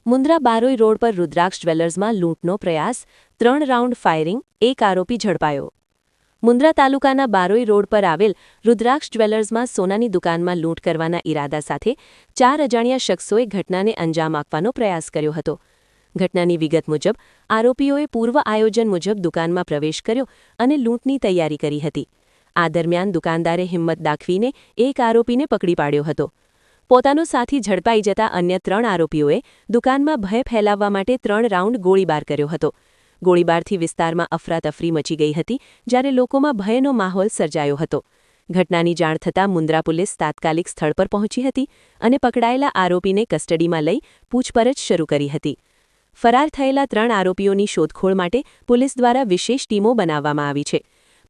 Mundra Baroi road પર રુદ્રાક્ષ જ્વેલર્સમાં લૂંટનો પ્રયાસ, 3 round firing, એક આરોપી ઝડપાયો. મુન્દ્રા તાલુકાના બારોઈ રોડ પર આવેલ રુદ્રાક્ષ જ્વેલર્સમાં સોનાની દુકાનમાં લૂંટ કરવાના ઈરાદા સાથે 4 અજાણ્યા શખ્સોએ ઘટનાને અંજામ આપવાનો પ્રયાસ કર્યો હતો. ઘટનાની વિગત મુજબ આરોપીઓએ પૂર્વ આયોજન મુજબ દુકાનમાં પ્રવેશ કર્યો અને લૂંટની તૈયારી કરી હતી. આ દરમિયાન દુકાનદારે હિંમત દાખવીને એક આરોપીને પકડી પાડ્યો હતો. પોતાનો સાથી ઝડપાઈ જતા અન્ય 3 આરોપીઓએ દુકાનમાં ભય ફેલાવવા માટે 3 રાઉન્ડ ગોળીબાર કર્યો હતો. ગોળીબારથી વિસ્તારમાં અફરાતફરી મચી ગઈ હતી, જ્યારે લોકોમાં ભયનો માહોલ સર્જાયો હતો. ઘટનાની જાણ થતાં મુન્દ્રા પોલીસ તાત્કાલિક સ્થળ પર પહોંચી હતી અને પકડાયેલા આરોપીને કસ્ટડીમાં લઈ પૂછપરછ શરૂ કરી હતી. ફરાર થયેલા 3 આરોપીઓની શોધખોળ માટે પોલીસ દ્વારા વિશેષ ટીમો બનાવવામાં આવી છે.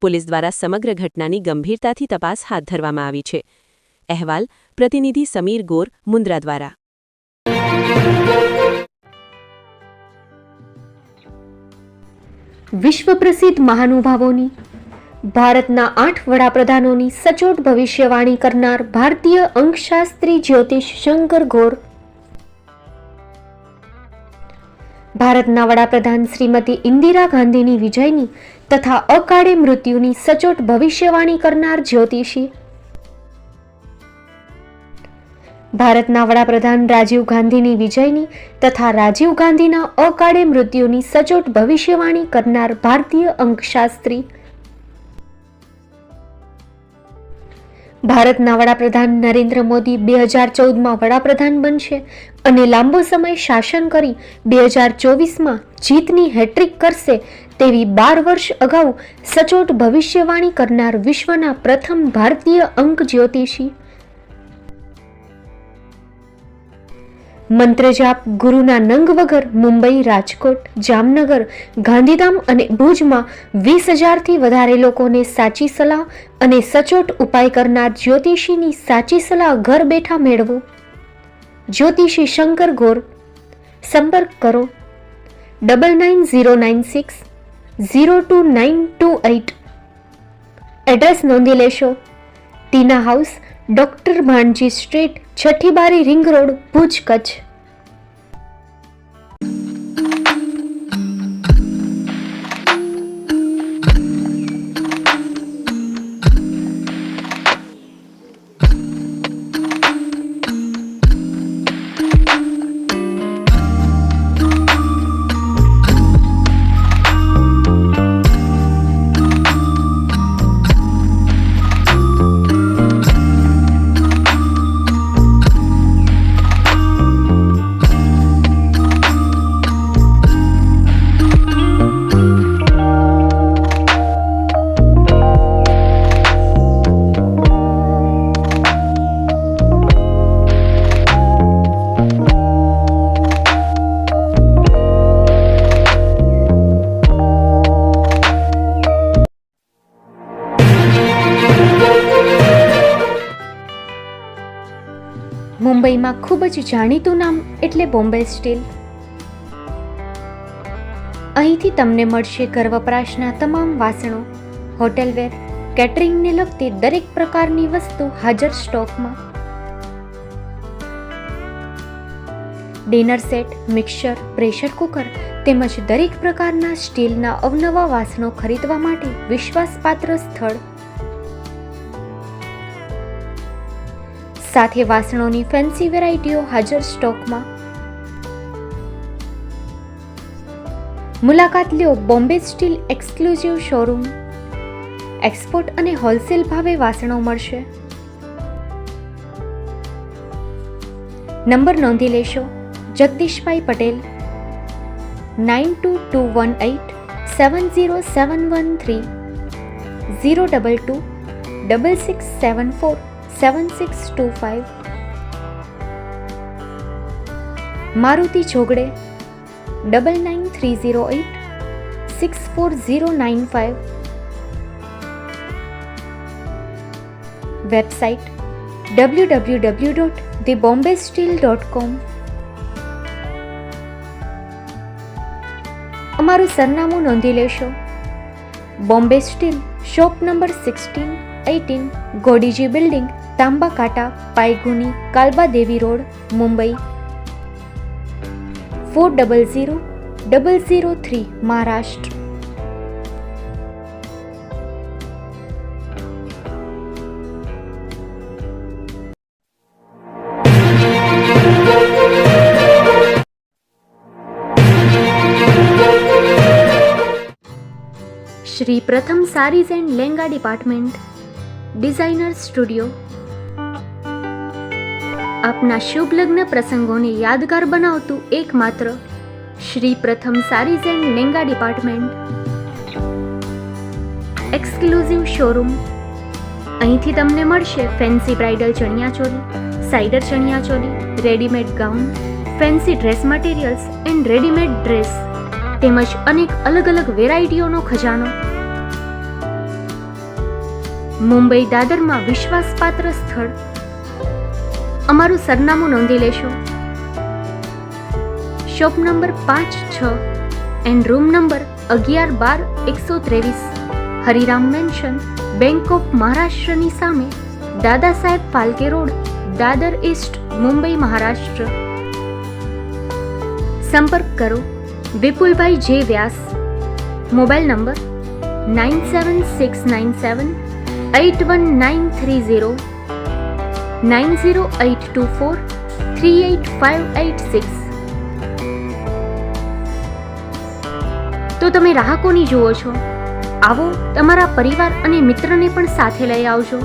પોલીસ દ્વારા સમગ્ર ઘટનાની ગંભીરતાથી તપાસ હાથ ધરવામાં આવી છે. અહેવાલ પ્રતિનિધિ સમીર ગોર, મુન્દ્રા દ્વારા. વિશ્વ પ્રસિદ્ધ મહાનુભાવોની, ભારતના 8 વડાપ્રધાનોની સચોટ ભવિષ્યવાણી કરનાર ભારતીય અંકશાસ્ત્રી જ્યોતિષ શંકર ગોર, ભારતના વડાપ્રધાન શ્રીમતી ઇન્દિરા ગાંધીની વિજયની તથા અકાળે મૃત્યુની સચોટ ભવિષ્યવાણી કરનાર જ્યોતિષી, ભારતના વડાપ્રધાન રાજીવ ગાંધીની વિજયની તથા રાજીવ ગાંધીના અકાળે મૃત્યુની સચોટ ભવિષ્યવાણી કરનાર ભારતીય અંકશાસ્ત્રી, ભારતના વડાપ્રધાન નરેન્દ્ર મોદી 2014માં વડાપ્રધાન બનશે અને લાંબો સમય શાસન કરી 2024માં જીતની હેટ્રિક કરશે તેવી 12 વર્ષ અગાઉ સચોટ ભવિષ્યવાણી કરનાર વિશ્વના પ્રથમ ભારતીય અંક જ્યોતિષી, મંત્રજાપ ગુરુના નંગ વગર મુંબઈ, રાજકોટ, જામનગર, ગાંધીધામ અને ભુજમાં 20,000થી વધારે લોકોને સાચી સલાહ અને સચોટ ઉપાય કરનાર જ્યોતિષીની સાચી સલાહ ઘર બેઠા મેળવો. જ્યોતિષી શંકર ગોર. સંપર્ક કરો 9909602928. એડ્રેસ નોંધી લેશો. ટીના હાઉસ, ડોક્ટર ભાણજી સ્ટ્રીટ, છઠ્ઠી બારી, રિંગ રોડ, ભુજ, કચ્છ. મુંબઈમાં ખૂબ જ જાણીતું નામ એટલે બોમ્બે સ્ટીલ. અહીંથી તમને મળશે ઘર વપરાશના તમામ વાસણો, હોટેલવેર, કેટરિંગને લગતી દરેક પ્રકારની વસ્તુ હાજર સ્ટોકમાં. Dinner set, mixer, pressure cooker તેમજ દરેક પ્રકારના સ્ટીલના અવનવા વાસણો ખરીદવા માટે વિશ્વાસપાત્ર સ્થળ. સાથે વાસણોની ફેન્સી વેરાયટીઓ હાજર સ્ટોકમાં. મુલાકાત લ્યો Bombay steel exclusive showroom. Export અને હોલસેલ ભાવે વાસણો મળશે. નંબર નોંધી લેશો. જગદીશભાઈ પટેલ 9221870713 022 6674 7625. મારુતિ જોગડે 9930864095. Website www.thebombasteel.com. અમારું સરનામું નોંધી લેશો. Bombay steel, shop number 16-18, Godiji building, Tamba Kanta, Pydhonie, Kalba Devi road, Mumbai. 400003 Maharashtra. Shri Pratham saris and lehenga department, designer studio. આપના શુભ લગ્ન પ્રસંગોને યાદગાર બનાવતું એકમાત્ર Shri Pratham saris and lehenga department. Exclusive showroom. અહીંથી તમને મળશે fancy bridal chaniya choli, cider chaniya choli, readymade gown, fancy dress materials and readymade dress તેમજ અનેક અલગ અલગ વેરાયટીઓનો ખજાનો. મુંબઈ દાદરમાં વિશ્વાસપાત્ર સ્થળ. અમારું સરનામું નોંધી લેશો. Shop number 5-6 and room number 11-12-123, Hariram Mansion, Bank of મહારાષ્ટ્રની સામે, દાદા સાહેબ ફાલ્કે રોડ, દાદર ઈસ્ટ, મુંબઈ, મહારાષ્ટ્ર. સંપર્ક કરો વિપુલભાઈ જે વ્યાસ. Mobile number 9769781930, 9082438586. તો તમે રાહ કોની જુઓ છો? આવો, તમારા પરિવાર અને મિત્રને પણ સાથે લઈ આવજો.